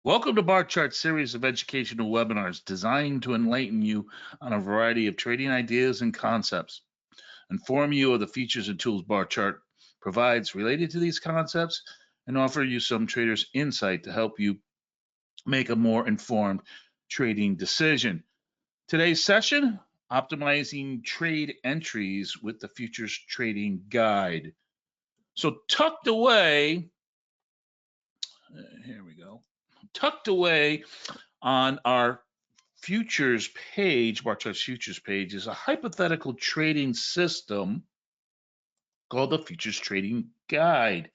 Welcome to Barchart series of educational webinars designed to enlighten you on a variety of trading ideas and concepts, inform you of the features and tools Barchart provides related to these concepts, and offer you some traders' insight to help you make a more informed trading decision. Today's session, optimizing trade entries with the Futures Trading Guide. So tucked away, here we go, tucked away on our futures page, Barchart's futures page, is a hypothetical trading system called the Futures Trading Guide.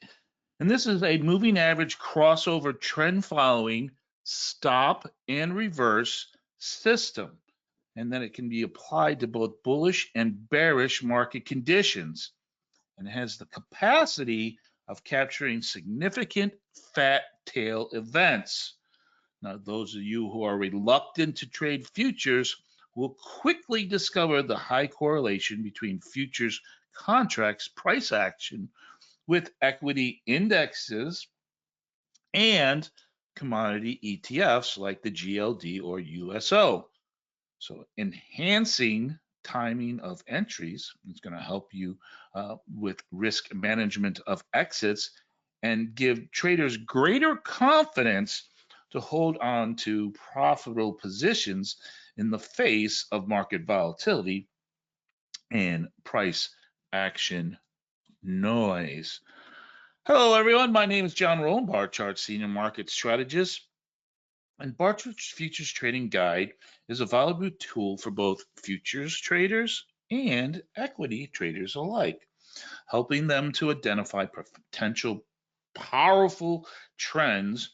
And this is a moving average crossover trend following stop and reverse system. And then it can be applied to both bullish and bearish market conditions. And it has the capacity of capturing significant fat tail events. Now, those of you who are reluctant to trade futures will quickly discover the high correlation between futures contracts price action with equity indexes and commodity ETFs like the GLD or USO. So enhancing timing of entries is going to help you with risk management of exits and give traders greater confidence to hold on to profitable positions in the face of market volatility and price action noise. Hello, everyone. My name is John Rowan, Barchart Senior Market Strategist. And Barchart's Futures Trading Guide is a valuable tool for both futures traders and equity traders alike, helping them to identify potential powerful trends,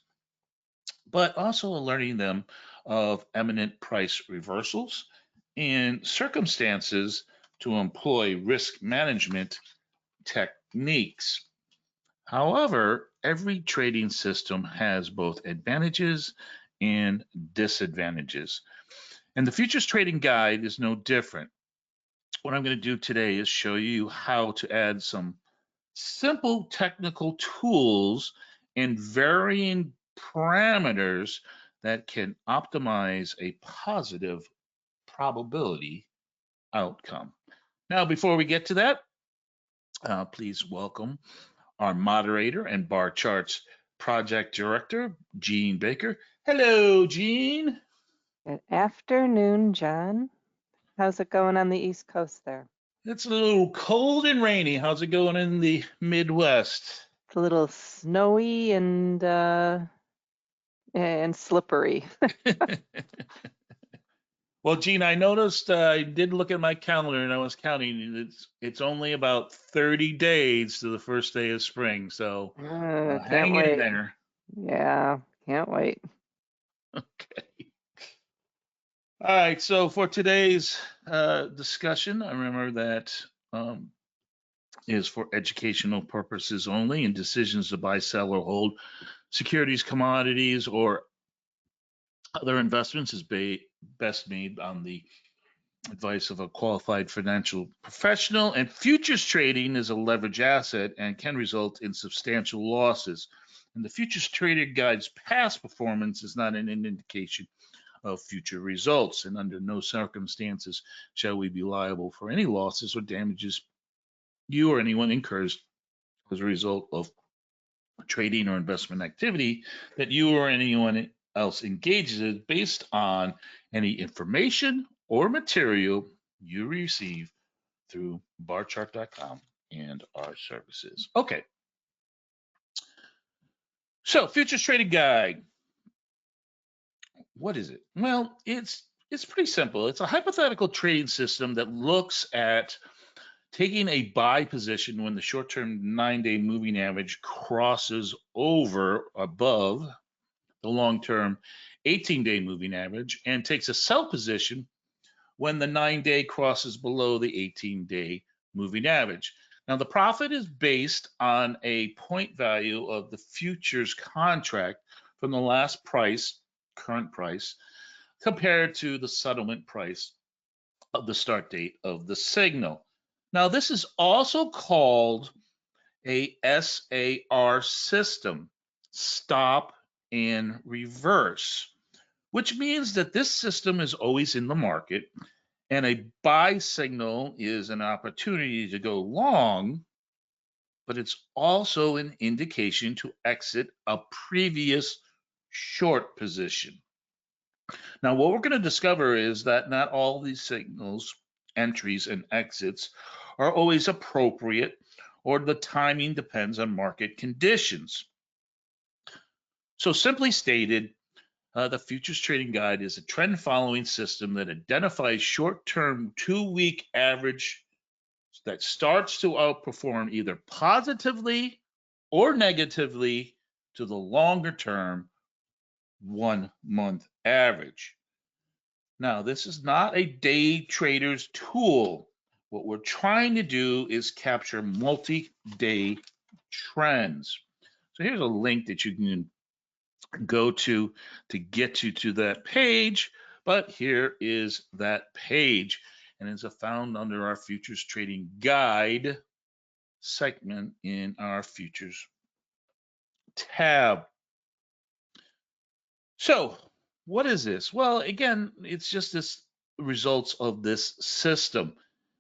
but also alerting them of imminent price reversals and circumstances to employ risk management techniques. However, every trading system has both advantages and disadvantages. And the Futures Trading Guide is no different. What I'm going to do today is show you how to add some simple technical tools and varying parameters that can optimize a positive probability outcome. Now, before we get to that, please welcome our moderator and Barchart's project director, Gene Baker. Hello, Gene. Good afternoon, John. How's it going on the East Coast there? It's a little cold and rainy. How's it going in the Midwest? It's a little snowy and slippery. Well, Gene, I noticed I did look at my calendar and I was counting. It's only about 30 days to the first day of spring, so Can't hang in wait. there. Yeah, can't wait. Okay. All right. So for today's discussion, I remember that is for educational purposes only, and decisions to buy, sell, or hold securities, commodities, or other investments is best made on the advice of a qualified financial professional. And futures trading is a leverage asset and can result in substantial losses. And the Futures Trader Guide's past performance is not an indication of future results, and under no circumstances shall we be liable for any losses or damages you or anyone incurs as a result of trading or investment activity that you or anyone else engages in based on any information or material you receive through barchart.com and our services. Okay. So, Futures Trading Guide. What is it? Well, it's pretty simple. It's a hypothetical trading system that looks at taking a buy position when the short-term 9-day moving average crosses over above the long-term 18-day moving average, and takes a sell position when the 9-day crosses below the 18-day moving average. Now, the profit is based on a point value of the futures contract from the last price, current price, compared to the settlement price of the start date of the signal. Now, this is also called a SAR system, stop and reverse, which means that this system is always in the market, and a buy signal is an opportunity to go long, but it's also an indication to exit a previous short position. Now, what we're going to discover is that not all these signals, entries, and exits are always appropriate, or the timing depends on market conditions. So, simply stated, the Futures Trading Guide is a trend following system that identifies short term 2-week average that starts to outperform either positively or negatively to the longer term 1-month average. Now, this is not a day trader's tool. What we're trying to do is capture multi-day trends. So here's a link that you can go to get you to that page, but here is that page, and it's found under our Futures Trading Guide segment in our Futures tab. So, what is this? Well, again, it's just this results of this system.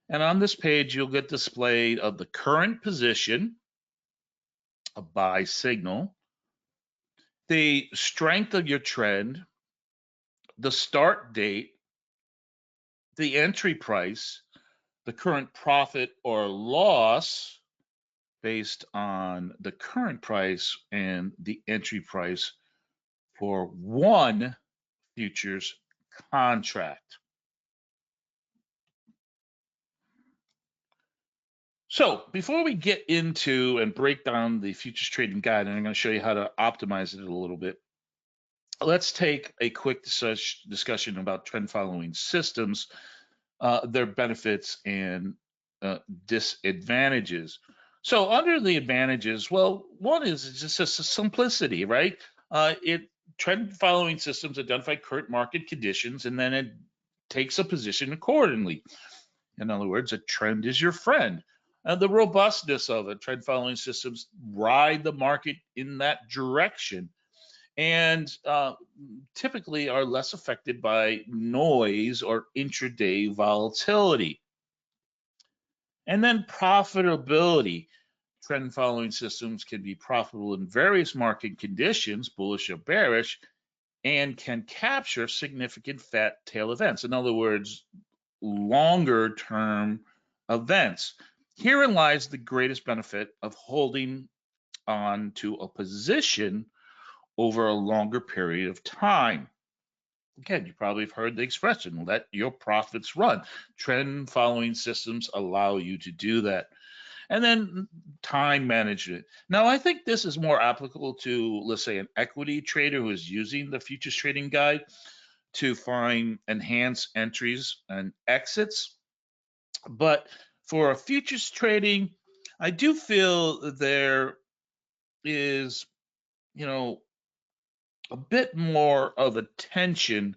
And on this page, you'll get displayed of the current position, a buy signal, the strength of your trend, the start date, the entry price, the current profit or loss based on the current price and the entry price for one futures contract. So before we get into and break down the futures trading guide, and I'm going to show you how to optimize it a little bit, let's take a quick discussion about trend following systems, their benefits and disadvantages. So under the advantages, well, one is just a simplicity, right? It trend following systems identify current market conditions and then it takes a position accordingly. In other words, a trend is your friend. The robustness of it, trend following systems ride the market in that direction and typically are less affected by noise or intraday volatility. And then profitability. Trend following systems can be profitable in various market conditions, bullish or bearish, and can capture significant fat tail events. In other words, longer term events. Herein lies the greatest benefit of holding on to a position over a longer period of time. Again, you probably have heard the expression, let your profits run. Trend following systems allow you to do that. And then time management. Now, I think this is more applicable to, let's say, an equity trader who is using the futures trading guide to find enhanced entries and exits. But for a futures trading, I do feel there is, you know, a bit more of attention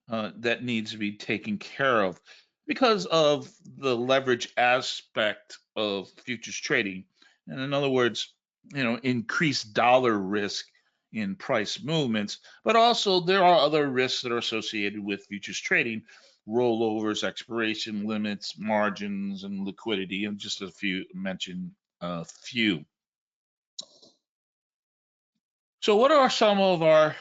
that needs to be taken care of because of the leverage aspect of futures trading. And in other words, increased dollar risk in price movements, but also there are other risks that are associated with futures trading, rollovers, expiration limits, margins, and liquidity, and just a few mentioned a few. So, what are some of our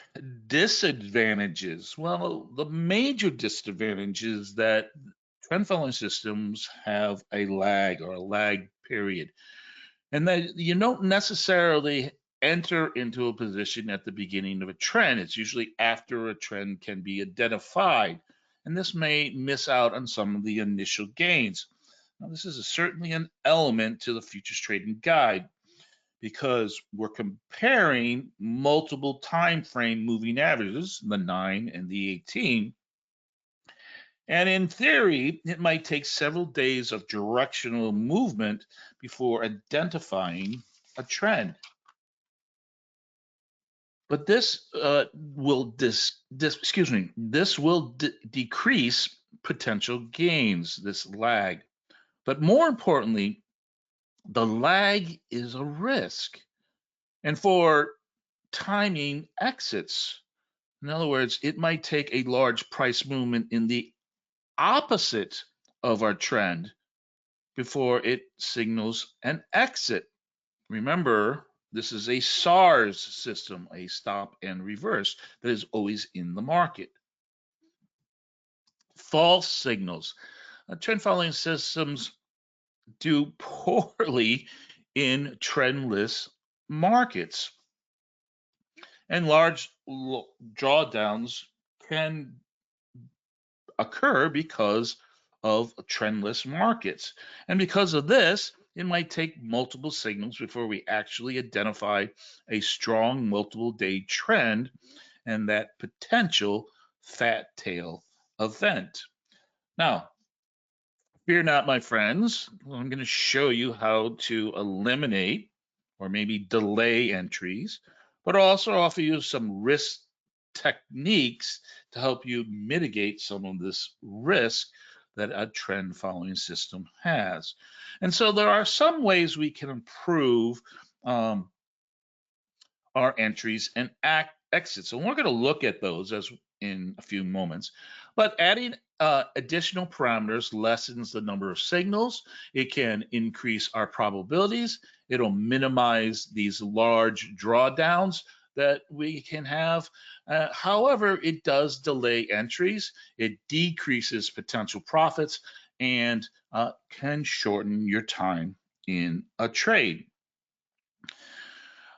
disadvantages? Well, the major disadvantage is that trend following systems have a lag or a lag period, and that you don't necessarily enter into a position at the beginning of a trend. It's usually after a trend can be identified, and this may miss out on some of the initial gains. Now, this is certainly an element to the futures trading guide, because we're comparing multiple time frame moving averages, the 9 and the 18. And in theory, it might take several days of directional movement before identifying a trend. But this will decrease potential gains, this lag. But more importantly, the lag is a risk. And for timing exits. In other words, it might take a large price movement in the opposite of our trend before it signals an exit. Remember, this is a SARS system, a stop and reverse, that is always in the market. False signals. Trend following systems do poorly in trendless markets. And large drawdowns can occur because of trendless markets. And because of this, it might take multiple signals before we actually identify a strong multiple day trend and that potential fat tail event. Now, fear not, my friends. I'm going to show you how to eliminate or maybe delay entries, but also offer you some risk techniques to help you mitigate some of this risk that a trend following system has. And so there are some ways we can improve our entries and exits. And we're going to look at those as in a few moments. But adding additional parameters lessens the number of signals. It can increase our probabilities. It'll minimize these large drawdowns that we can have. However, it does delay entries. It decreases potential profits and can shorten your time in a trade.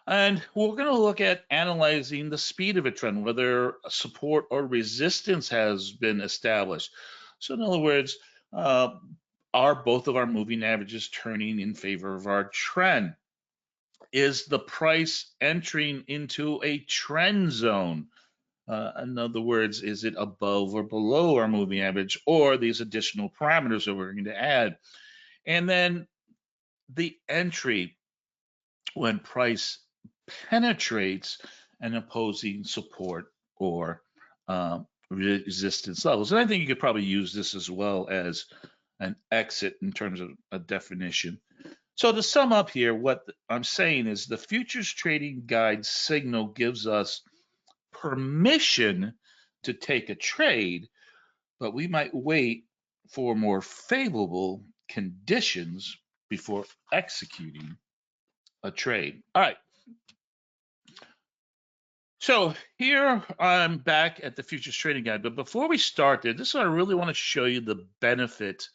And we're going to look at analyzing the speed of a trend, whether support or resistance has been established. So in other words, are both of our moving averages turning in favor of our trend? Is the price entering into a trend zone? In other words, is it above or below our moving average or these additional parameters that we're going to add? And then the entry when price penetrates an opposing support or resistance levels. And I think you could probably use this as well as an exit in terms of a definition. So to sum up here, what I'm saying is the futures trading guide signal gives us permission to take a trade, but we might wait for more favorable conditions before executing a trade. All right. So here I'm back at the futures trading guide, but before we start there, this is what I really want to show you the benefit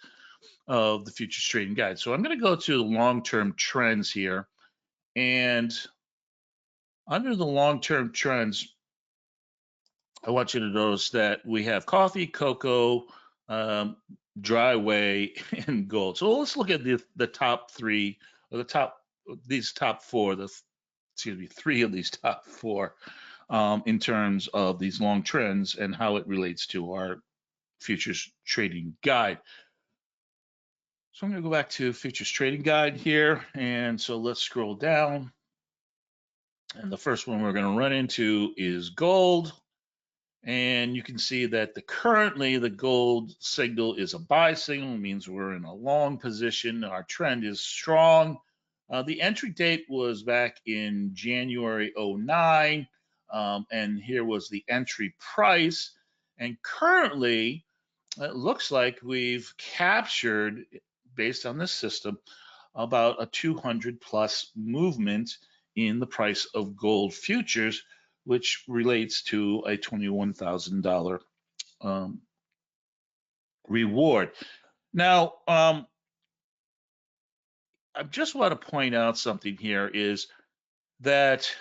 of the futures trading guide. So I'm going to go to long-term trends here, and under the long-term trends, I want you to notice that we have coffee, cocoa, dry whey, and gold. So let's look at the top three, or these top four, three of these top four. In terms of these long trends and how it relates to our futures trading guide. So I'm going to go back to futures trading guide here. And so let's scroll down. And the first one we're going to run into is gold. And you can see that currently the gold signal is a buy signal. It means we're in a long position. Our trend is strong. The entry date was back in January 09. And here was the entry price. And currently, it looks like we've captured, based on this system, about a 200 plus movement in the price of gold futures, which relates to a $21,000 reward. Now, I just want to point out something here is that,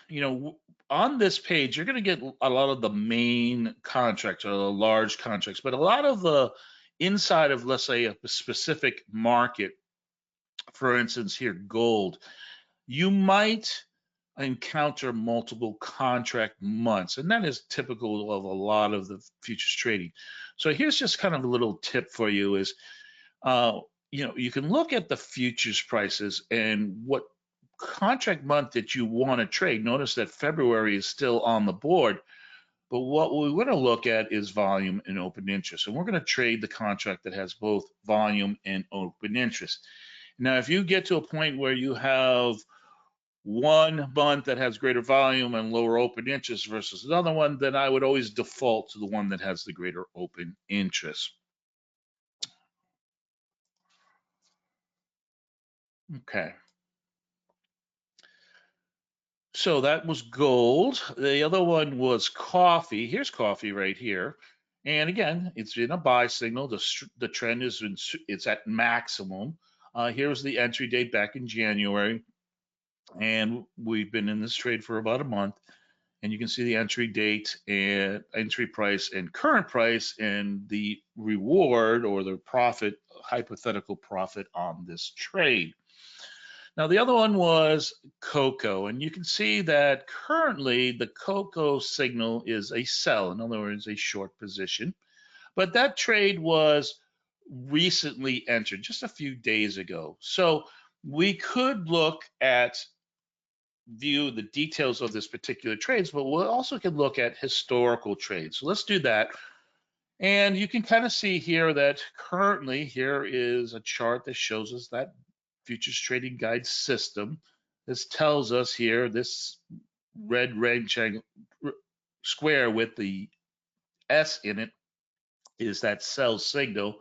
on this page, you're going to get a lot of the main contracts or the large contracts, but a lot of the inside of, let's say, a specific market, for instance, here, gold, you might encounter multiple contract months, and that is typical of a lot of the futures trading. So here's just kind of a little tip for you is, you can look at the futures prices and what contract month that you want to trade. Notice that February is still on the board, but what we want to look at is volume and open interest. And we're going to trade the contract that has both volume and open interest. Now, if you get to a point where you have one month that has greater volume and lower open interest versus another one, then I would always default to the one that has the greater open interest. Okay. So that was gold. The other one was coffee. Here's coffee right here. And again, it's in a buy signal. The trend is it's at maximum. Here's the entry date back in January. And we've been in this trade for about a month. And you can see the entry date and entry price and current price and the reward or the profit, hypothetical profit on this trade. Now, the other one was cocoa, and you can see that currently the cocoa signal is a sell, in other words, a short position. But that trade was recently entered just a few days ago. So we could look at view the details of this particular trades, but we also can look at historical trades. So let's do that. And you can kind of see here that currently here is a chart that shows us that futures trading guide system. This tells us here this red rectangle square with the S in it is that sell signal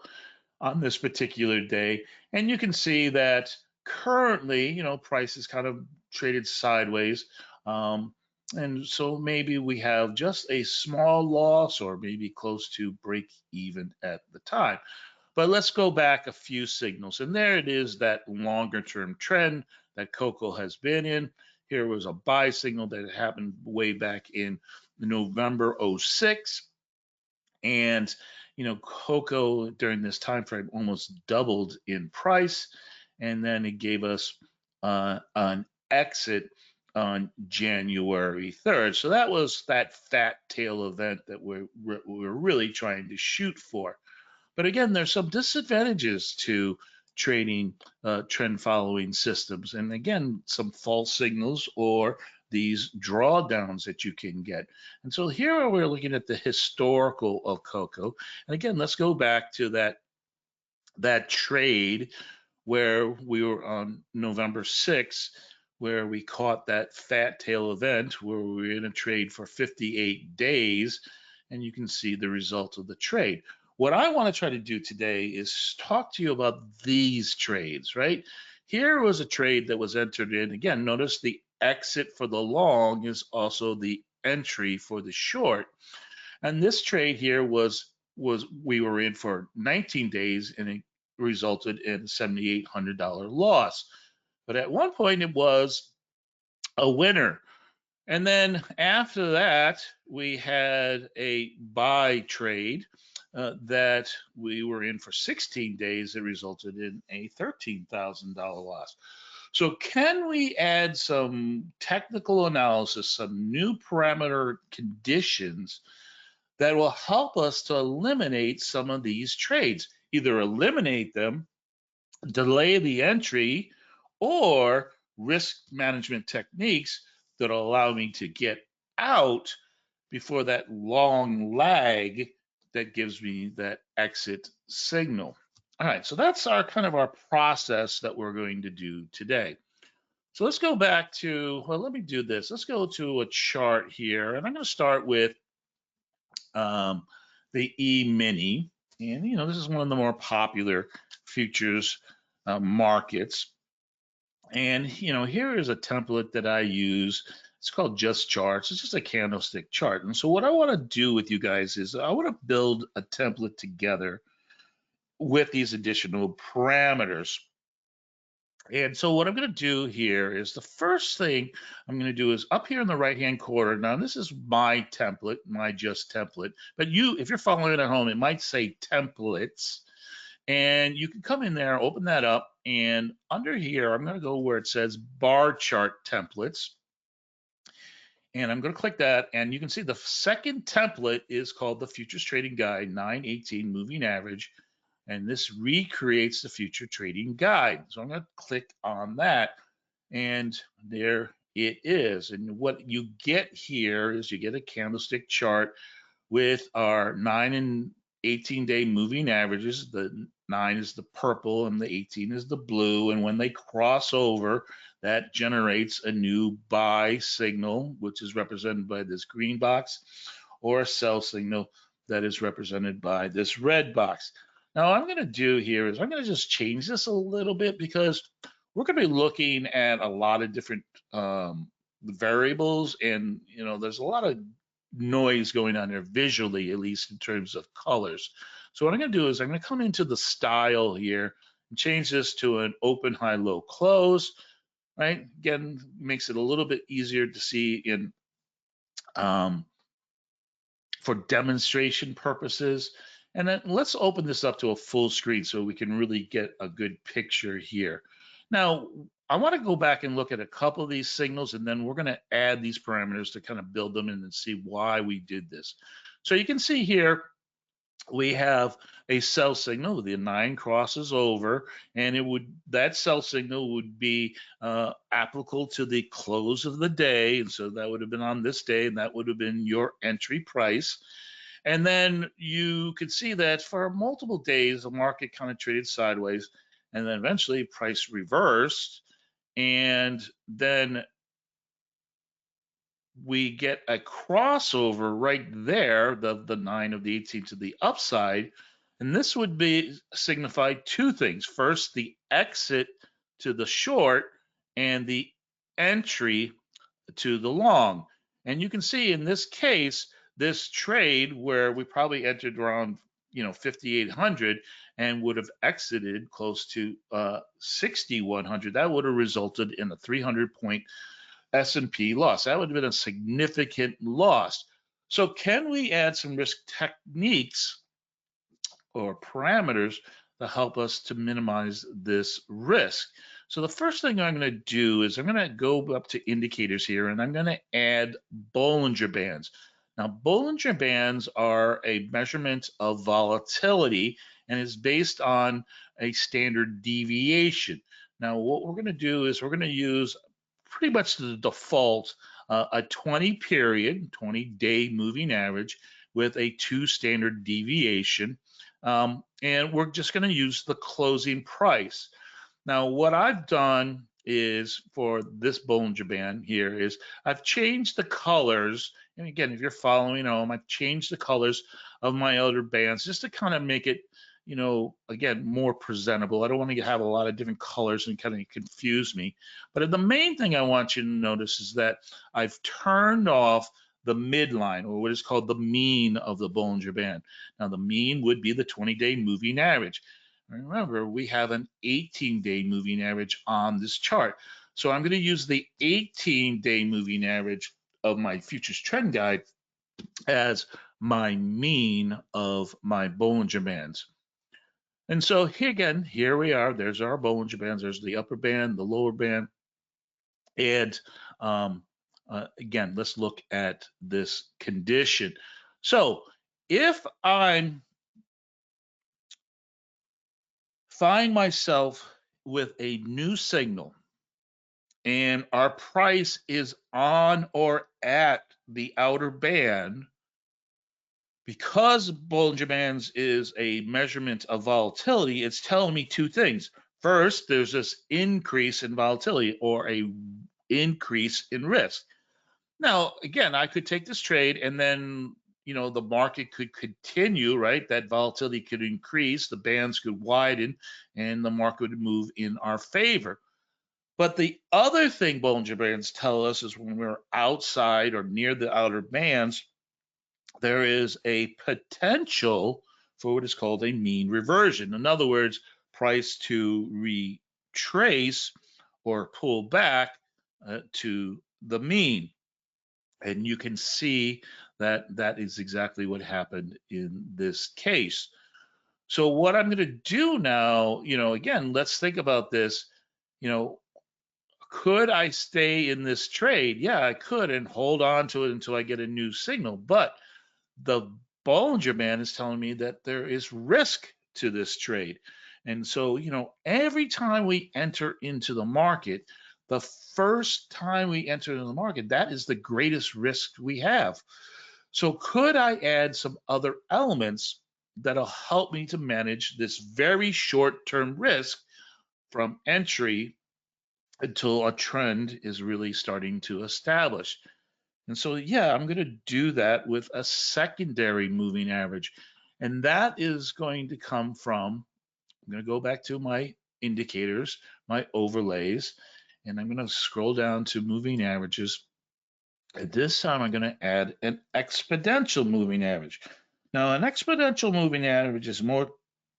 on this particular day. And you can see that currently, price is kind of traded sideways. And so maybe we have just a small loss or maybe close to break even at the time. But let's go back a few signals. And there it is, that longer term trend that cocoa has been in. Here was a buy signal that happened way back in November 06. And cocoa during this time frame almost doubled in price, and then it gave us an exit on January 3rd. So that was that fat tail event that we're really trying to shoot for. But again, there's some disadvantages to trading trend following systems. And again, some false signals or these drawdowns that you can get. And so here we're looking at the historical of cocoa. And again, let's go back to that trade where we were on November 6th, where we caught that fat tail event where we were in a trade for 58 days. And you can see the result of the trade. What I want to try to do today is talk to you about these trades, right? Here was a trade that was entered in. Again, notice the exit for the long is also the entry for the short. And this trade here was we were in for 19 days and it resulted in a $7,800 loss. But at one point it was a winner. And then after that, we had a buy trade that we were in for 16 days. It resulted in a $13,000 loss. So can we add some technical analysis, some new parameter conditions that will help us to eliminate some of these trades? Either eliminate them, delay the entry, or risk management techniques that will allow me to get out before that long lag that gives me that exit signal. All right, so that's our kind of our process that we're going to do today. So let's go back to, well, let me do this. Let's go to a chart here, and I'm going to start with the E-mini. And, this is one of the more popular futures markets. And, here is a template that I use. It's called Just Charts. It's just a candlestick chart. And so what I want to do with you guys is I want to build a template together with these additional parameters. And so what I'm going to do here is the first thing I'm going to do is up here in the right-hand corner. Now, this is my template, my Just template. But if you're following it at home, it might say templates. And you can come in there, open that up, and under here, I'm going to go where it says Barchart templates. And I'm going to click that, and you can see the second template is called the Futures Trading Guide 918 Moving Average. And this recreates the Future Trading Guide. So I'm going to click on that, and there it is. And what you get here is you get a candlestick chart with our 9 and 18-day moving averages. The 9 is the purple and the 18 is the blue. And when they cross over, that generates a new buy signal, which is represented by this green box, or a sell signal that is represented by this red box. Now, what I'm going to do here is I'm going to just change this a little bit because we're going to be looking at a lot of different variables, and there's a lot of noise going on there visually, at least in terms of colors. So what I'm going to do is I'm going to come into the style here and change this to an open, high, low, close. Right? Again, makes it a little bit easier to see in for demonstration purposes. And then let's open this up to a full screen so we can really get a good picture here. Now, I want to go back and look at a couple of these signals, and then we're going to add these parameters to kind of build them in and see why we did this. So you can see here, we have a sell signal. The 9 crosses over, and that sell signal would be applicable to the close of the day, and so that would have been on this day, and that would have been your entry price. And then you could see that for multiple days, the market kind of traded sideways, and then eventually price reversed, and then we get a crossover right there, the 9 of the 18 to the upside, and this would be signify two things. First, the exit to the short and the entry to the long. And you can see in this case, this trade where we probably entered around 5,800 and would have exited close to 6,100, that would have resulted in a 300-point S&P loss. That would have been a significant loss. So can we add some risk techniques or parameters to help us to minimize this risk? So the first thing I'm going to do is I'm going to go up to indicators here, and I'm going to add Bollinger Bands. Now, Bollinger Bands are a measurement of volatility and is based on a standard deviation. Now, what we're going to do is we're going to use pretty much the default, a 20-day moving average with a 2 standard deviation. And we're just going to use the closing price. Now, what I've done is for this Bollinger Band here is I've changed the colors. And again, if you're following home, I've changed the colors of my other bands just to kind of make it, again, more presentable. I don't want to have a lot of different colors and kind of confuse me. But the main thing I want you to notice is that I've turned off the midline, or what is called the mean of the Bollinger Band. Now, the mean would be the 20-day moving average. Remember, we have an 18-day moving average on this chart. So I'm going to use the 18-day moving average of my futures trend guide as my mean of my Bollinger Bands. And so here we are. There's our Bollinger Bands. There's the upper band, the lower band. And again, let's look at this condition. So if I find myself with a new signal and our price is on or at the outer band, because Bollinger Bands is a measurement of volatility, it's telling me two things. First, there's this increase in volatility or a increase in risk. Now, again, I could take this trade and then, the market could continue, right? That volatility could increase, the bands could widen, and the market would move in our favor. But the other thing Bollinger Bands tell us is when we're outside or near the outer bands, there is a potential for what is called a mean reversion. In other words, price to retrace or pull back to the mean. And you can see that that is exactly what happened in this case. So what I'm going to do now, again, let's think about this. Could I stay in this trade? Yeah, I could and hold on to it until I get a new signal. But the Bollinger Band is telling me that there is risk to this trade. And so, every time we enter into the market, the first time we enter into the market, that is the greatest risk we have. So could I add some other elements that'll help me to manage this very short-term risk from entry until a trend is really starting to establish. And so, yeah, I'm going to do that with a secondary moving average. And that is going to come from, I'm going to go back to my indicators, my overlays, and I'm going to scroll down to moving averages. At this time, I'm going to add an exponential moving average. Now, an exponential moving average is more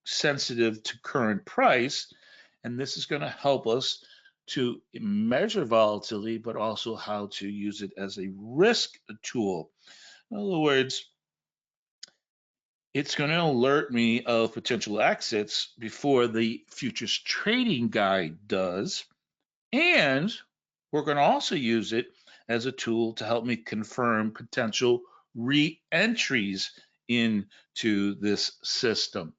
sensitive to current price, and this is going to help us to measure volatility, but also how to use it as a risk tool. In other words, it's going to alert me of potential exits before the futures trading guide does. And we're going to also use it as a tool to help me confirm potential re-entries into this system.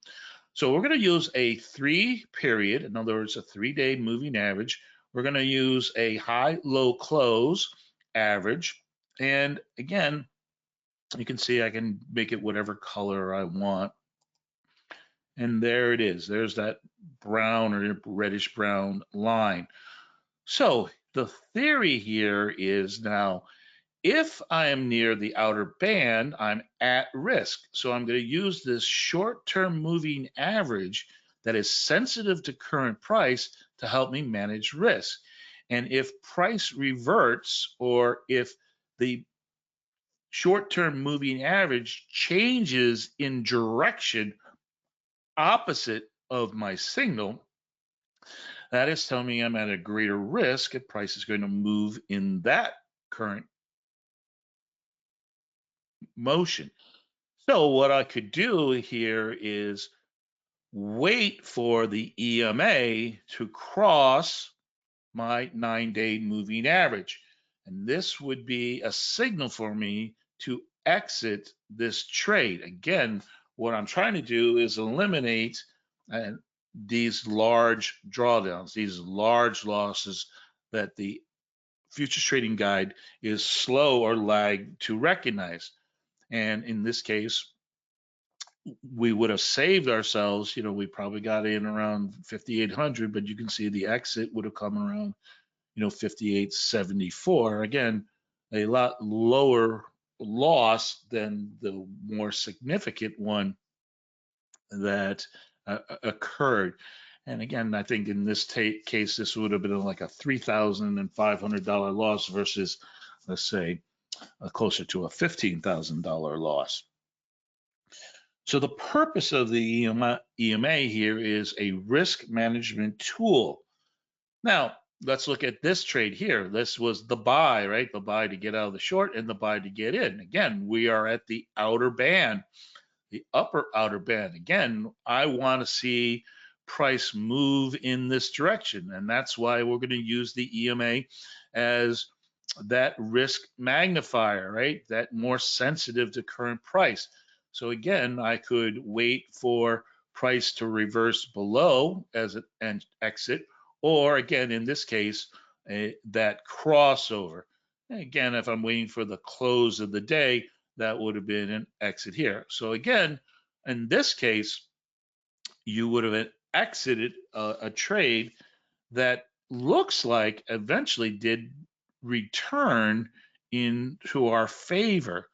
So we're going to use a 3-period, in other words, a 3-day moving average. We're going to use a high-low close average. And again, you can see I can make it whatever color I want. And there it is. There's that brown or reddish brown line. So the theory here is now, if I am near the outer band, I'm at risk. So I'm going to use this short-term moving average that is sensitive to current price to help me manage risk. And if price reverts, or if the short-term moving average changes in direction opposite of my signal, that is telling me I'm at a greater risk if price is going to move in that current motion. So what I could do here is wait for the EMA to cross my 9-day moving average. And this would be a signal for me to exit this trade. Again, what I'm trying to do is eliminate these large drawdowns, these large losses that the futures trading guide is slow or lag to recognize. And in this case, we would have saved ourselves, we probably got in around 5,800, but you can see the exit would have come around, 58.74. Again, a lot lower loss than the more significant one that occurred. And again, I think in this case, this would have been like a $3,500 loss versus, let's say, closer to a $15,000 loss. So the purpose of the EMA here is a risk management tool. Now, let's look at this trade here. This was the buy, right? The buy to get out of the short and the buy to get in. Again, we are at the outer band, the upper outer band. Again, I want to see price move in this direction, and that's why we're going to use the EMA as that risk magnifier, right? That more sensitive to current price. So again, I could wait for price to reverse below as an exit, or again, in this case, that crossover. Again, if I'm waiting for the close of the day, that would have been an exit here. So again, in this case, you would have exited a trade that looks like eventually did return into our favor.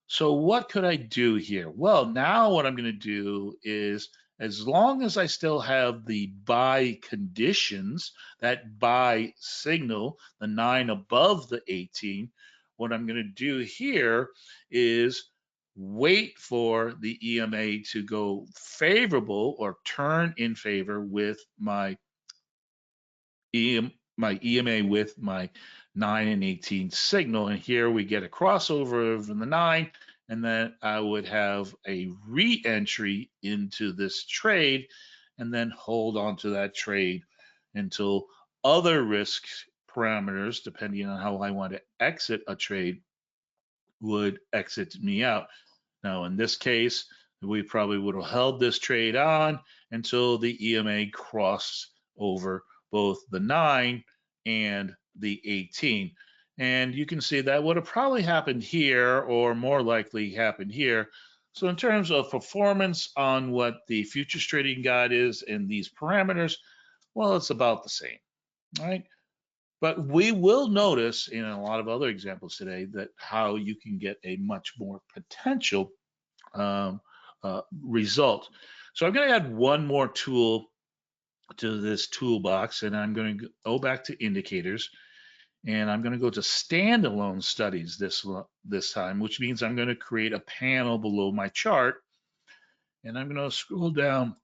So what could I do here? Well, now what I'm going to do is, as long as I still have the buy conditions, that buy signal, the 9 above the 18, what I'm going to do here is wait for the EMA to go favorable or turn in favor with my EMA with my 9 and 18 signal. And here we get a crossover over the 9, and then I would have a re-entry into this trade and then hold on to that trade until other risk parameters, depending on how I want to exit a trade, would exit me out. Now, in this case, we probably would have held this trade on until the EMA crossed over both the 9 and the 18. And you can see that would have probably happened here, or more likely happened here. So in terms of performance on what the futures trading guide is in these parameters, well, it's about the same, right? But we will notice in a lot of other examples today that how you can get a much more potential um, result. So I'm going to add one more tool to this toolbox, and I'm going to go back to indicators, and I'm going to go to standalone studies this time, which means I'm going to create a panel below my chart, and I'm going to scroll down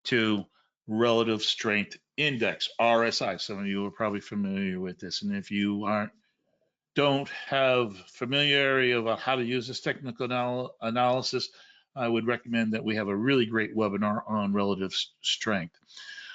to relative strength index, RSI. Some of you are probably familiar with this, and if you don't have familiarity about how to use this technical analysis, I would recommend that we have a really great webinar on relative strength.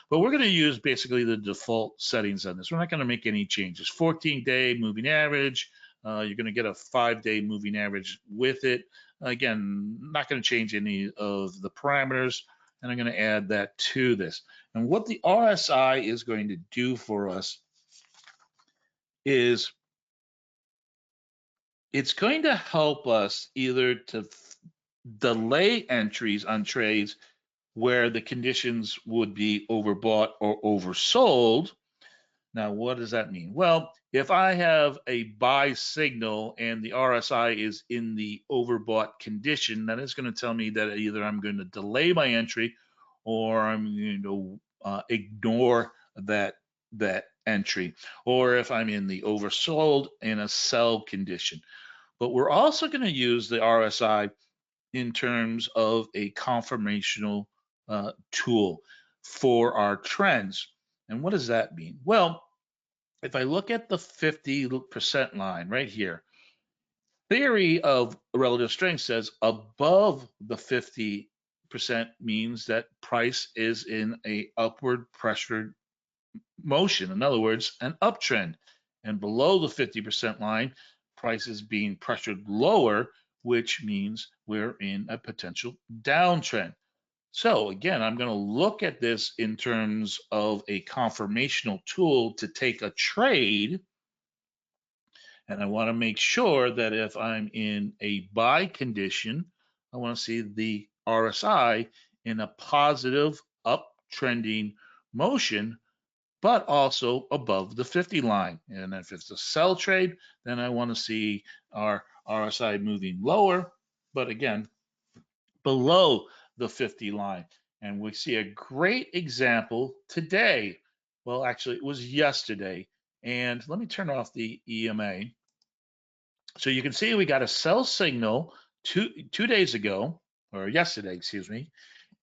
But we're going to use basically the default settings on this. We're not going to make any changes. 14-day moving average. You're going to get a 5-day moving average with it. Again, not going to change any of the parameters, and I'm going to add that to this. And what the RSI is going to do for us is it's going to help us either to delay entries on trades where the conditions would be overbought or oversold. Now, what does that mean? Well, if I have a buy signal and the RSI is in the overbought condition, then it's going to tell me that either I'm going to delay my entry or I'm going to ignore that entry, or if I'm in the oversold in a sell condition. But we're also going to use the RSI in terms of a confirmational tool for our trends. And what does that mean? Well, if I look at the 50% line right here, theory of relative strength says above the 50% means that price is in a upward pressured motion. In other words, an uptrend. And below the 50% line, price is being pressured lower, which means we're in a potential downtrend. So again, I'm going to look at this in terms of a confirmational tool to take a trade. And I want to make sure that if I'm in a buy condition, I want to see the RSI in a positive uptrending motion, but also above the 50 line. And if it's a sell trade, then I want to see our RSI moving lower, but again, below the 50 line. And we see a great example today. Well, actually, it was yesterday. And let me turn off the EMA. So you can see we got a sell signal two days ago, or yesterday, excuse me.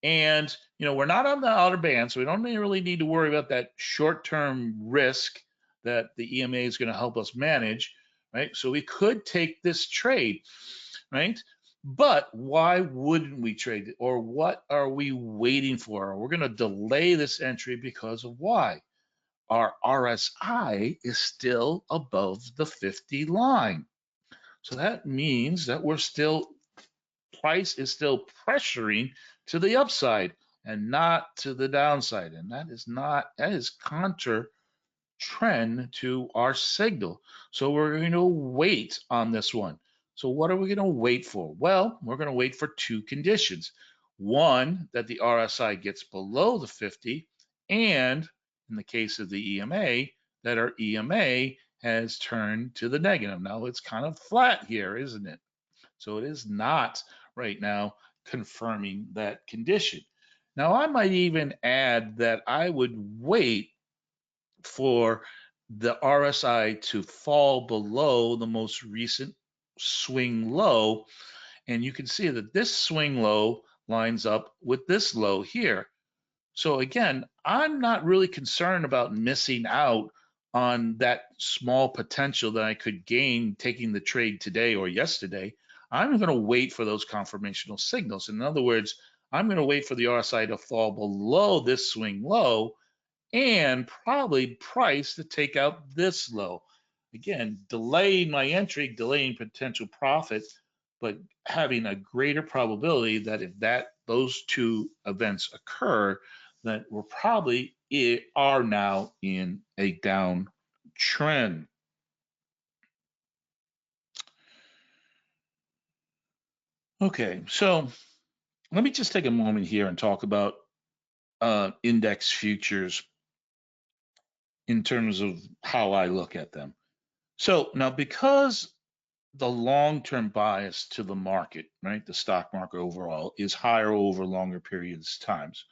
And we're not on the outer band, so we don't really need to worry about that short-term risk that the EMA is going to help us manage, right? So we could take this trade, right? But why wouldn't we trade it? Or what are we waiting for? We're going to delay this entry because of why? Our RSI is still above the 50 line. So that means that price is still pressuring to the upside and not to the downside. And that is counter trend to our signal. So we're going to wait on this one. So what are we going to wait for? Well, we're going to wait for two conditions. One, that the RSI gets below the 50, and in the case of the EMA, that our EMA has turned to the negative. Now it's kind of flat here, isn't it? So it is not right now confirming that condition. Now I might even add that I would wait for the RSI to fall below the most recent swing low. And you can see that this swing low lines up with this low here. So again, I'm not really concerned about missing out on that small potential that I could gain taking the trade today or yesterday. I'm going to wait for those confirmational signals. In other words, I'm going to wait for the RSI to fall below this swing low and probably price to take out this low. Again, delaying my entry, delaying potential profit, but having a greater probability that if those two events occur, that we're probably are now in a down trend. Okay, so let me just take a moment here and talk about index futures. in terms of how I look at them. So now, because the long-term bias to the market, right, the stock market overall, is higher over longer periods of times,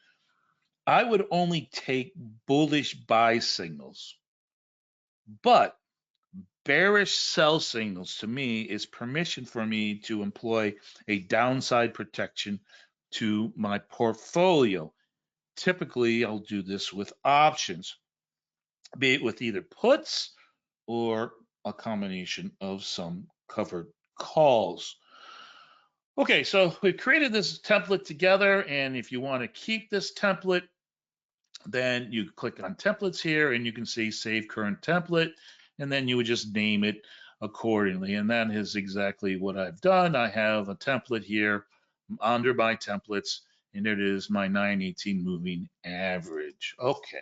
I would only take bullish buy signals. But bearish sell signals to me is permission for me to employ a downside protection to my portfolio. Typically, I'll do this with options, be it with either puts or a combination of some covered calls. Okay, so we've created this template together, and if you want to keep this template, then you click on templates here and you can see save current template, and then you would just name it accordingly. And that is exactly what I've done. I have a template here under my templates, and it is my 918 moving average. Okay.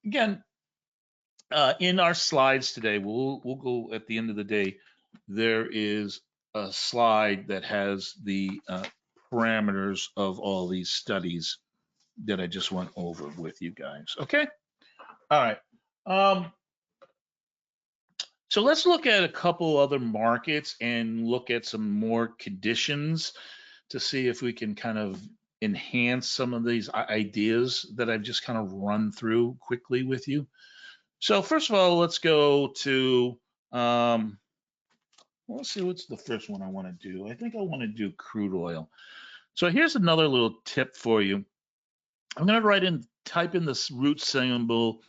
Again, in our slides today, we'll go at the end of the day. There is a slide that has the parameters of all these studies that I just went over with you guys. Okay. All right. Um, so let's look at a couple other markets and look at some more conditions to see if we can kind of enhance some of these ideas that I've just kind of run through quickly with you. So first of all, let's go to, let's see, what's the first one I want to do? I think I want to do crude oil. So here's another little tip for you. I'm going to type in this root symbol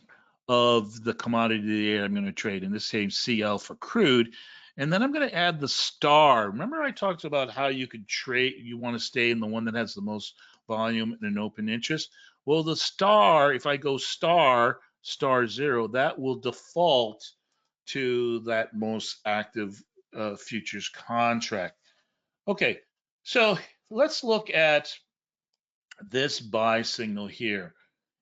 of the commodity that I'm going to trade. In this case, CL for crude. And then I'm going to add the star. Remember I talked about how you could trade, you want to stay in the one that has the most volume and an open interest. Well, the star, if I go star 0, that will default to that most active futures contract. Okay, so let's look at this buy signal here.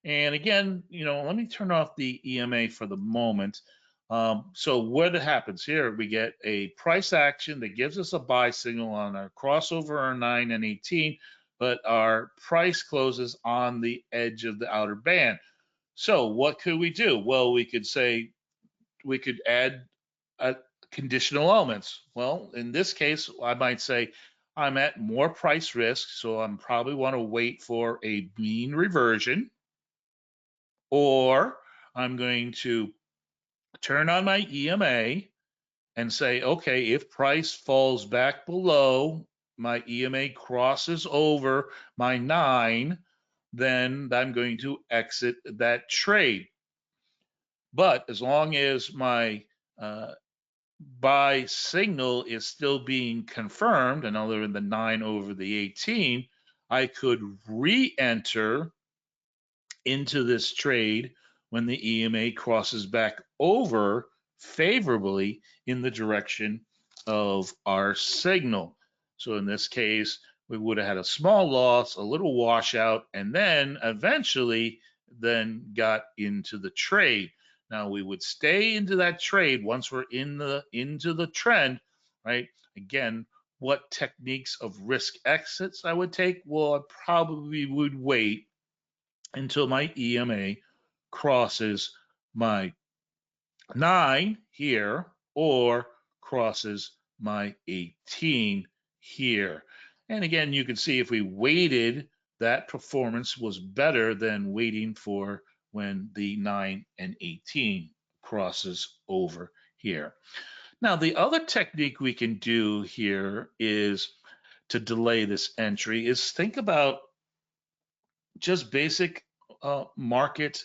And again, let me turn off the EMA for the moment. So what happens here, we get a price action that gives us a buy signal on our crossover, our 9 and 18, but our price closes on the edge of the outer band. So what could we do? Well, we could add conditional elements. Well, in this case, I might say I'm at more price risk, so I'm probably want to wait for a mean reversion, or I'm going to turn on my EMA and say, okay, if price falls back below my EMA crosses over my 9, then I'm going to exit that trade. But as long as my buy signal is still being confirmed, and other than the 9 over the 18, I could re-enter into this trade when the EMA crosses back over favorably in the direction of our signal. So in this case, we would have had a small loss, a little washout, and then eventually got into the trade. Now we would stay into that trade once we're into the trend, right? Again, what techniques of risk exits I would take? Well, I probably would wait until my EMA crosses my 9 here or crosses my 18 here. And again, you can see if we waited, that performance was better than waiting for when the 9 and 18 crosses over here. Now, the other technique we can do here is to delay this entry is think about just basic market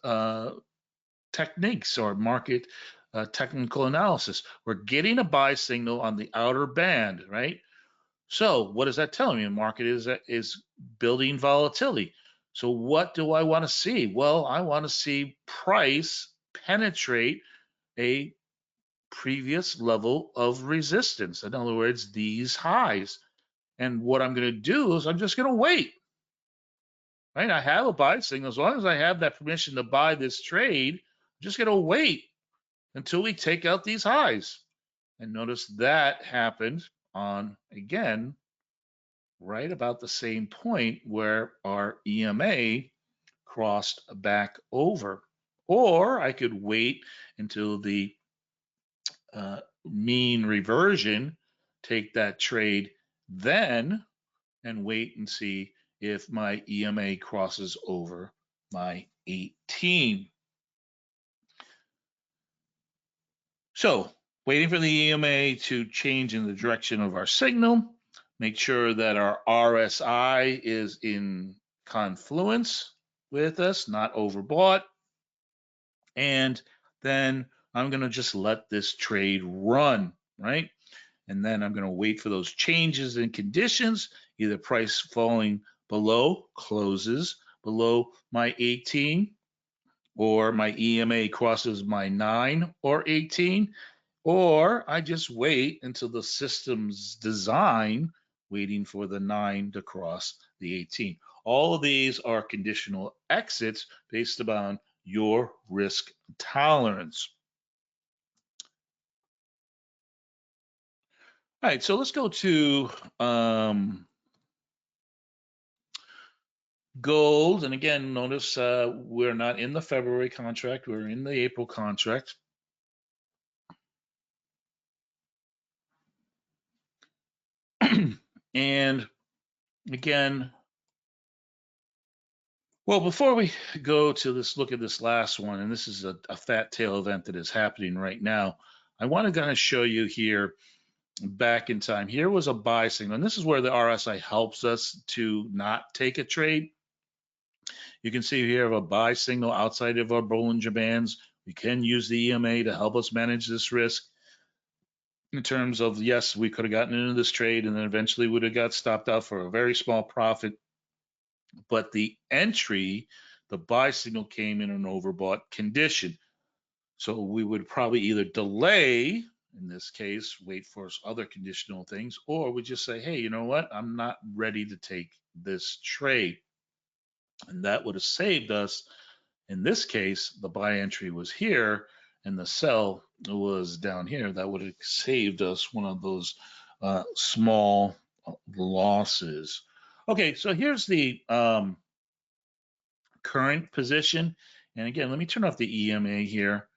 uh, techniques or market technical analysis. We're getting a buy signal on the outer band, right? So what is that telling me? The market is building volatility. So what do I want to see? Well, I want to see price penetrate a previous level of resistance. In other words, these highs. And what I'm going to do is I'm just going to wait. Right? I have a buy signal. As long as I have that permission to buy this trade, I'm just going to wait until we take out these highs. And notice that happened on, again, right about the same point where our EMA crossed back over. Or I could wait until the mean reversion, take that trade then, and wait and see if my EMA crosses over my 18. So waiting for the EMA to change in the direction of our signal, make sure that our RSI is in confluence with us, not overbought. And then I'm going to just let this trade run, right? And then I'm going to wait for those changes in conditions, either price falling below, closes below my 18, or my EMA crosses my 9 or 18, or I just wait until the system's design, waiting for the 9 to cross the 18. All of these are conditional exits based upon your risk tolerance. All right, so let's go to gold. And again, notice we're not in the February contract, we're in the April contract. And again, well, before we go to this, look at this last one, and this is a fat tail event that is happening right now. I want to kind of show you here back in time. Here was a buy signal, and this is where the RSI helps us to not take a trade. You can see here a buy signal outside of our Bollinger Bands. We can use the EMA to help us manage this risk in terms of, yes, we could have gotten into this trade and then eventually would have got stopped out for a very small profit. But the entry, the buy signal came in an overbought condition. So we would probably either delay, in this case, wait for other conditional things, or we just say, hey, you know what? I'm not ready to take this trade. And that would have saved us. In this case, the buy entry was here and the sell was down here. That would have saved us one of those small losses. Okay, so here's the current position. And again, let me turn off the EMA here.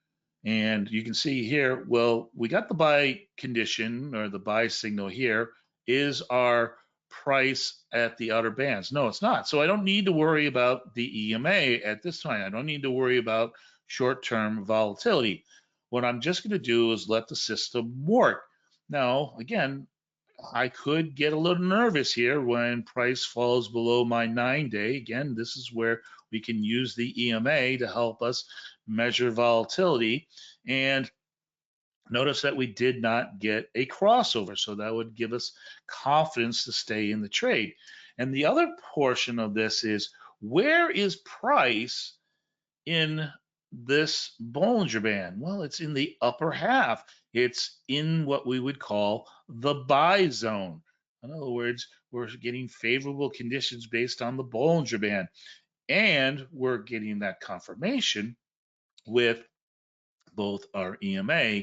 And you can see here, well, we got the buy condition or the buy signal here. Is our price at the outer bands? No, it's not. So I don't need to worry about the EMA at this time. I don't need to worry about short-term volatility. What I'm just going to do is let the system work. Now, again, I could get a little nervous here when price falls below my 9-day. Again, this is where we can use the EMA to help us measure volatility. And notice that we did not get a crossover, so that would give us confidence to stay in the trade. And the other portion of this is, where is price in this Bollinger Band? Well, it's in the upper half. It's in what we would call the buy zone. In other words, we're getting favorable conditions based on the Bollinger Band. And we're getting that confirmation with both our EMA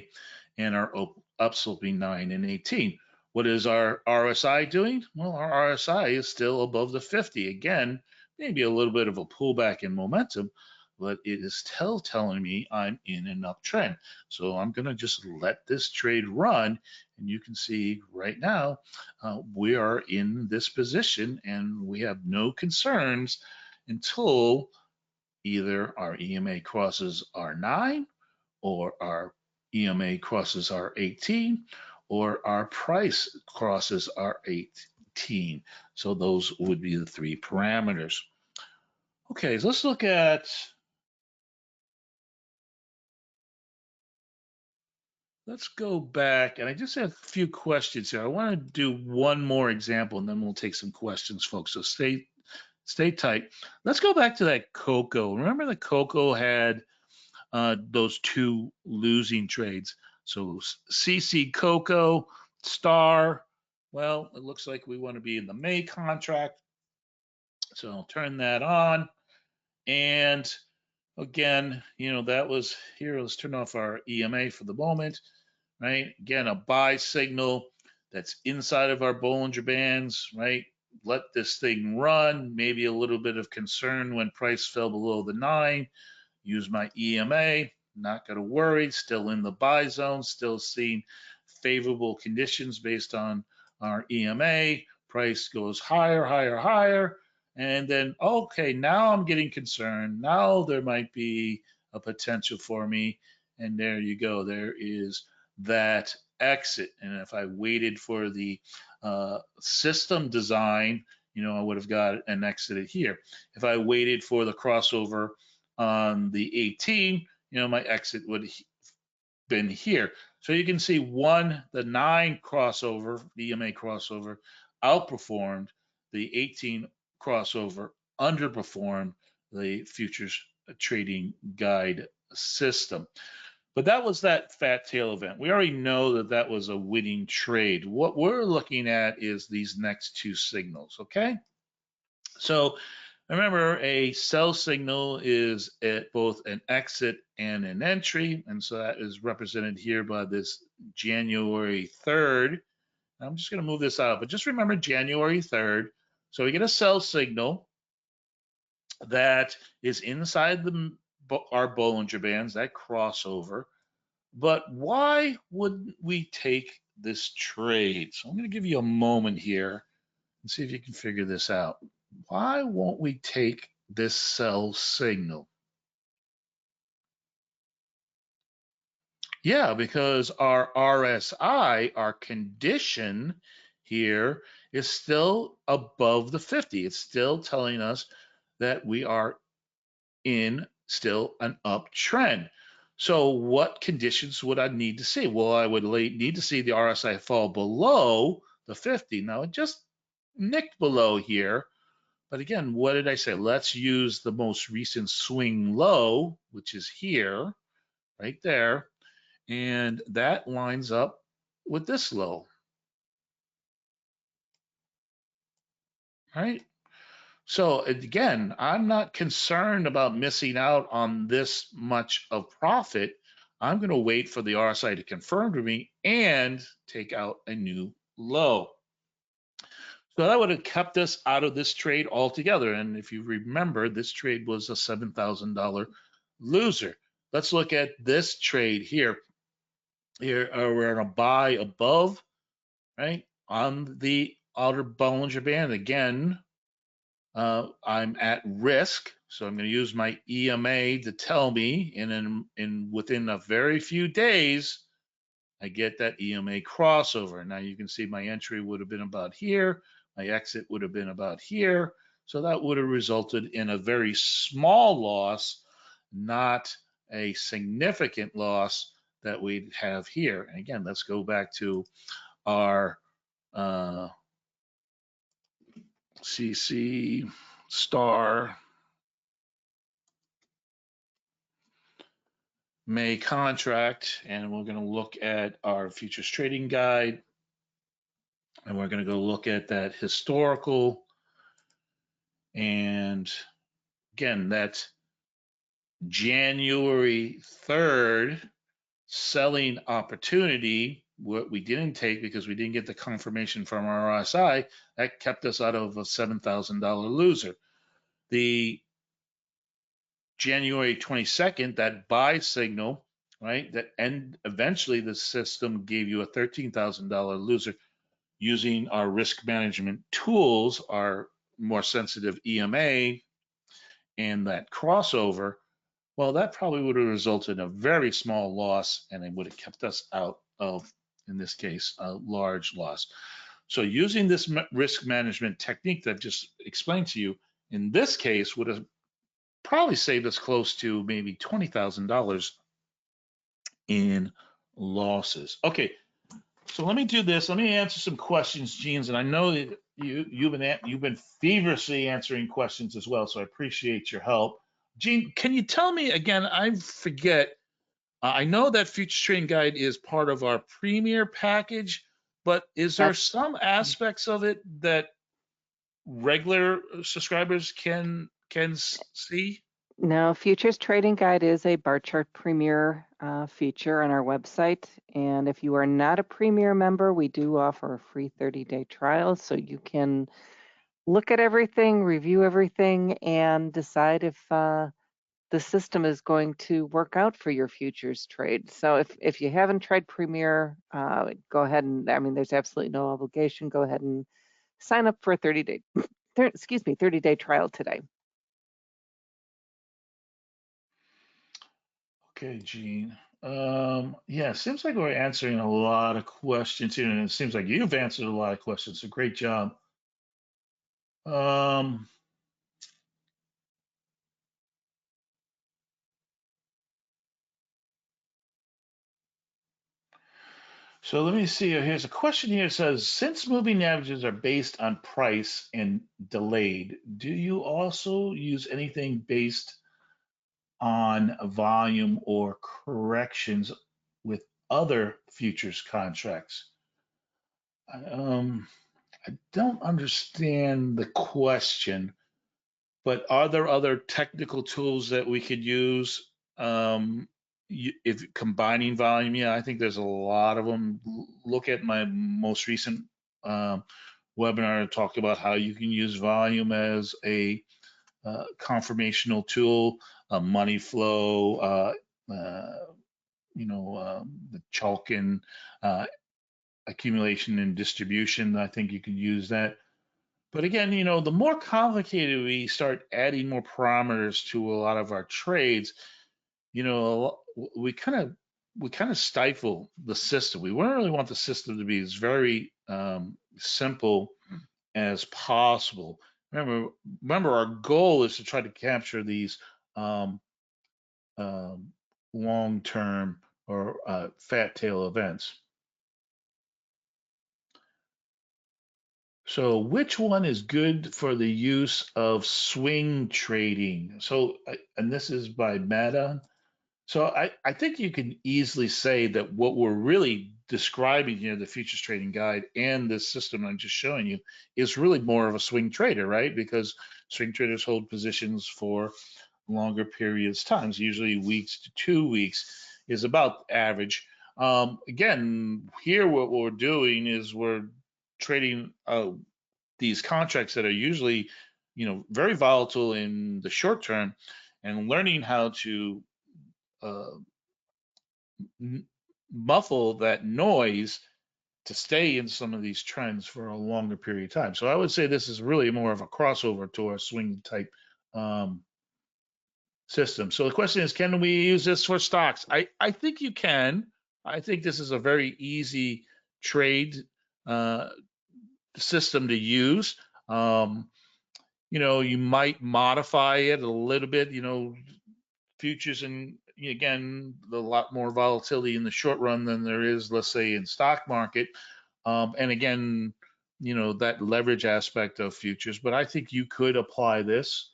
and our upsloping 9 and 18. What is our RSI doing? Well, our RSI is still above the 50. Again, maybe a little bit of a pullback in momentum, but it is still telling me I'm in an uptrend. So I'm going to just let this trade run. And you can see right now, we are in this position and we have no concerns until either our EMA crosses R9 or our EMA crosses our 18 or our price crosses our 18. So those would be the three parameters. Okay, so let's look at, let's go back, and I just have a few questions here. I want to do one more example and then we'll take some questions, folks. So stay tight. Let's go back to that cocoa. Remember the cocoa had those two losing trades. So CC Cocoa, Star, well, it looks like we want to be in the May contract. So I'll turn that on. And again, that was here. Let's turn off our EMA for the moment, right? Again, a buy signal that's inside of our Bollinger Bands, right? Let this thing run, maybe a little bit of concern when price fell below the 9. use my EMA, not going to worry, still in the buy zone, still seeing favorable conditions based on our EMA. Price goes higher, higher, higher. And then, okay, now I'm getting concerned. Now there might be a potential for me. And there you go. There is that exit. And if I waited for the system design, I would have got an exit here. If I waited for the crossover on the 18, my exit would have been here. So you can see the 9 crossover, the EMA crossover, outperformed the 18 crossover, underperformed the futures trading guide system. But that was that fat tail event. We already know that that was a winning trade. What we're looking at is these next two signals, okay? So remember, a sell signal is at both an exit and an entry, and so that is represented here by this January 3rd. I'm just going to move this out, but just remember January 3rd. So we get a sell signal that is inside our Bollinger Bands, that crossover. But why wouldn't we take this trade? So I'm going to give you a moment here and see if you can figure this out. Why won't we take this sell signal? Yeah, because our RSI, our condition here, is still above the 50. It's still telling us that we are in still an uptrend. So what conditions would I need to see? Well, I would need to see the RSI fall below the 50. Now it just nicked below here. But again, what did I say? Let's use the most recent swing low, which is here, right there. And that lines up with this low, right? So again, I'm not concerned about missing out on this much of profit. I'm going to wait for the RSI to confirm to me and take out a new low. So that would have kept us out of this trade altogether. And if you remember, this trade was a $7,000 loser. Let's look at this trade here. Here we're in a buy above, right, on the outer Bollinger Band. Again, I'm at risk, so I'm going to use my EMA to tell me, and within a very few days, I get that EMA crossover. Now you can see my entry would have been about here, my exit would have been about here, so that would have resulted in a very small loss, not a significant loss that we'd have here. And again, let's go back to our CC star May contract, and we're going to look at our futures trading guide, and we're going to go look at that historical. And again, that January 3rd selling opportunity, what we didn't take because we didn't get the confirmation from our RSI, that kept us out of a $7,000 loser. The January 22nd, that buy signal, right, that eventually the system gave you a $13,000 loser using our risk management tools, our more sensitive EMA and that crossover. Well, that probably would have resulted in a very small loss, and it would have kept us out of, in this case, a large loss. So using this risk management technique that I've just explained to you, in this case, would have probably saved us close to maybe $20,000 in losses. Okay, so let me do this. Let me answer some questions, Jeans, and I know that you've been feverishly answering questions as well, so I appreciate your help. Gene, can you tell me again? I forget. I know that Future Trading Guide is part of our Premier package, but is there That's some aspects of it that regular subscribers can see? No, Futures Trading Guide is a Barchart Premier feature on our website. And if you are not a Premier member, we do offer a free 30-day trial, so you can look at everything, review everything, and decide if the system is going to work out for your futures trade. So if you haven't tried Premier, go ahead and, I mean, there's absolutely no obligation. Go ahead and sign up for a 30-day, 30-day trial today. Okay, Gene. Yeah, seems like we're answering a lot of questions here, and it seems like you've answered a lot of questions. So great job. Um, so let me see. Here's a question here. It says, since moving averages are based on price and delayed, do you also use anything based on volume or corrections with other futures contracts? Um, I don't understand the question, but are there other technical tools that we could use? If combining volume, yeah, I think there's a lot of them. Look at my most recent um, webinar, talk about how you can use volume as a confirmational tool, money flow, the Chalkin accumulation and distribution. I think you can use that. But again, the more complicated we start adding more parameters to a lot of our trades, we kind of stifle the system. We wouldn't really want the system to be as very simple as possible. Remember, our goal is to try to capture these um, um, long-term or fat tail events. So which one is good for the use of swing trading? So, and this is by Meta. So I think you can easily say that what we're really describing here, the futures trading guide and this system I'm just showing you, is really more of a swing trader, right? Because swing traders hold positions for longer periods times, usually weeks to 2 weeks is about average. Again, here what we're doing is we're trading these contracts that are usually, very volatile in the short term, and learning how to uh, muffle that noise to stay in some of these trends for a longer period of time. So I would say this is really more of a crossover to our swing type um, system. So the question is, can we use this for stocks? I think you can. I think this is a very easy trade uh, system to use. Um, you might modify it a little bit, futures and again, a lot more volatility in the short run than there is, let's say, in stock market. And again, that leverage aspect of futures, but I think you could apply this.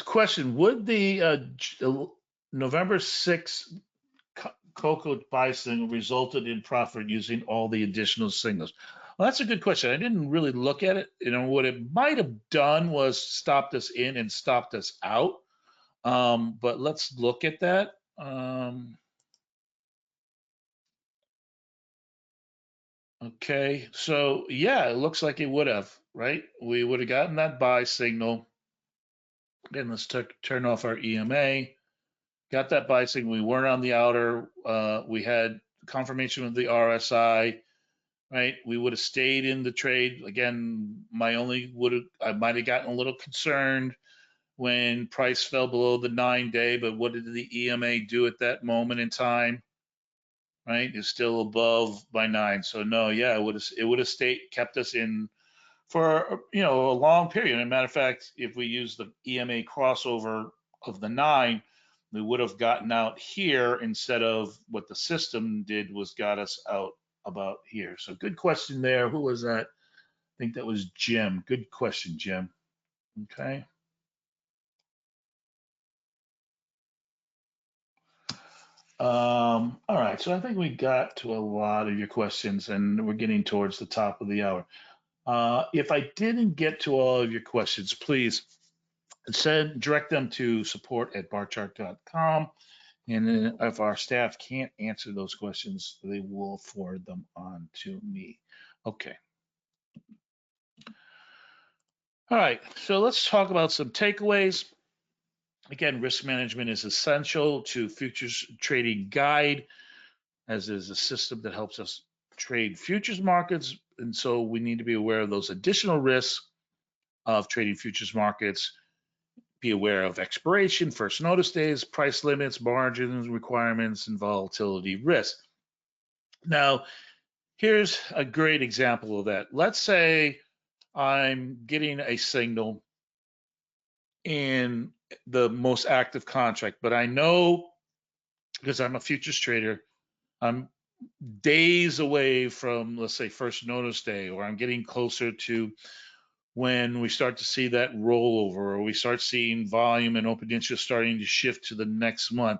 Question, would the November 6th Cocoa buy signal resulted in profit using all the additional signals? Well, that's a good question. I didn't really look at it. What it might have done was stopped us in and stopped us out. But let's look at that. Okay, so yeah, it looks like it would have, right? We would have gotten that buy signal. Again, let's turn off our EMA. Got that buy signal. We weren't on the outer. We had confirmation of the RSI, right? We would have stayed in the trade. Again, I might have gotten a little concerned when price fell below the 9-day, but what did the EMA do at that moment in time? Right, it's still above by 9. So no, yeah, it would have kept us in for a long period. As a matter of fact, if we use the EMA crossover of the 9, we would have gotten out here instead of what the system did was got us out about here. So good question there. Who was that? I think that was Jim. Good question, Jim. Okay. All right. So I think we got to a lot of your questions, and we're getting towards the top of the hour. If I didn't get to all of your questions, please direct them to support@barchart.com. And then if our staff can't answer those questions, they will forward them on to me. Okay. All right, so let's talk about some takeaways. Again, risk management is essential to futures trading guide, as is a system that helps us trade futures markets. And so we need to be aware of those additional risks of trading futures markets, be aware of expiration, first notice days, price limits, margins, requirements, and volatility risk. Now, here's a great example of that. Let's say I'm getting a signal in the most active contract, but I know, because I'm a futures trader, I'm days away from, let's say, first notice day, or I'm getting closer to when we start to see that rollover, or we start seeing volume and open interest starting to shift to the next month.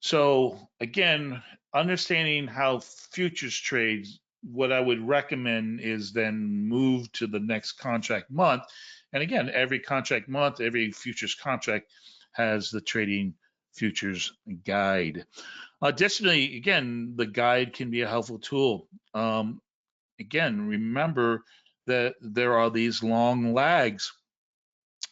So again, understanding how futures trades, what I would recommend is then move to the next contract month. And again, every contract month, every futures contract has the trading futures guide. Additionally, again, the guide can be a helpful tool. Again, remember that there are these long lags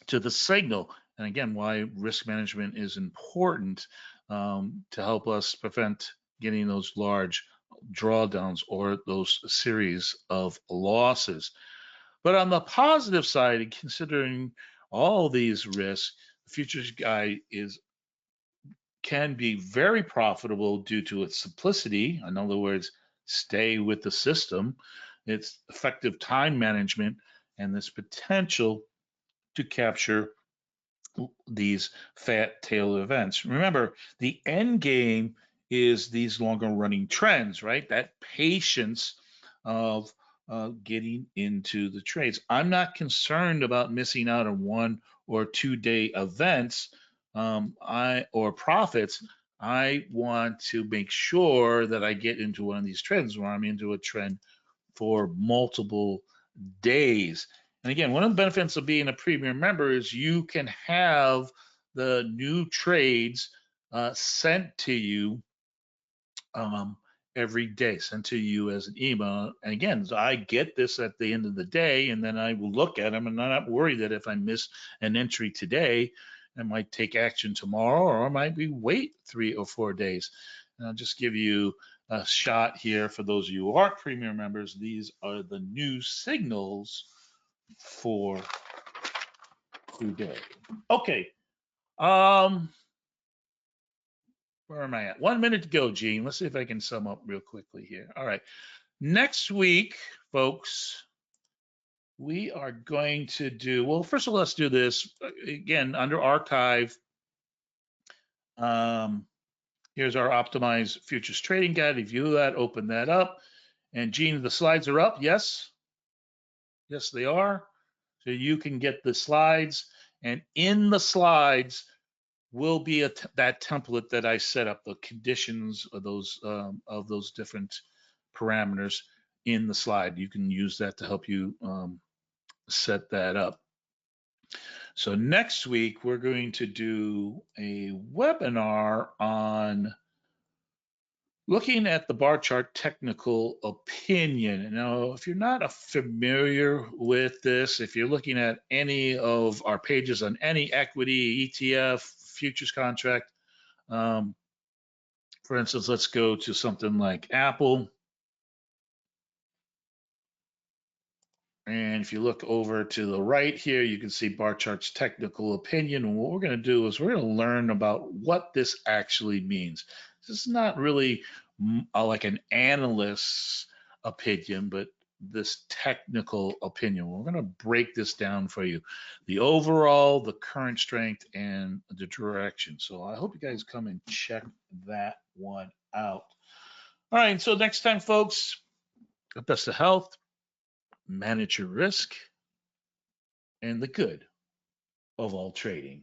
to the signal. And again, why risk management is important, to help us prevent getting those large drawdowns or those series of losses. But on the positive side, considering all these risks, the futures guide can be very profitable due to its simplicity. In other words, stay with the system, its effective time management, and this potential to capture these fat tail events. Remember, the end game is these longer running trends, right? That patience of getting into the trades. I'm not concerned about missing out on 1 or 2 day events, or profits. I want to make sure that I get into one of these trends where I'm into a trend for multiple days. And again, one of the benefits of being a premium member is you can have the new trades sent to you um, every day, sent to you as an email. And again, so I get this at the end of the day, and then I will look at them, and I'm not worried that if I miss an entry today, I might take action tomorrow, or I might be wait 3 or 4 days. And I'll just give you a shot here for those of you who aren't premium members. These are the new signals for today. Okay. Um, where am I at? 1 minute to go, Gene. Let's see if I can sum up real quickly here. All right. Next week, folks, we are going to do, well, first of all, let's do this. Again, under archive, here's our optimized futures trading guide. Review that, open that up. And Gene, the slides are up, yes? Yes, they are. So you can get the slides, and in the slides will be that template that I set up, the conditions of those different parameters in the slide. You can use that to help you set that up. So next week, we're going to do a webinar on looking at the Barchart technical opinion. Now, if you're not familiar with this, if you're looking at any of our pages on any equity, ETF, futures contract, for instance, let's go to something like Apple. And if you look over to the right here, you can see Barchart's technical opinion. And what we're going to do is we're going to learn about what this actually means. This is not really like an analyst's opinion, but this technical opinion. We're going to break this down for you. The overall, the current strength, and the direction. So I hope you guys come and check that one out. All right, so next time, folks, best of health, manage your risk, and the good of all trading.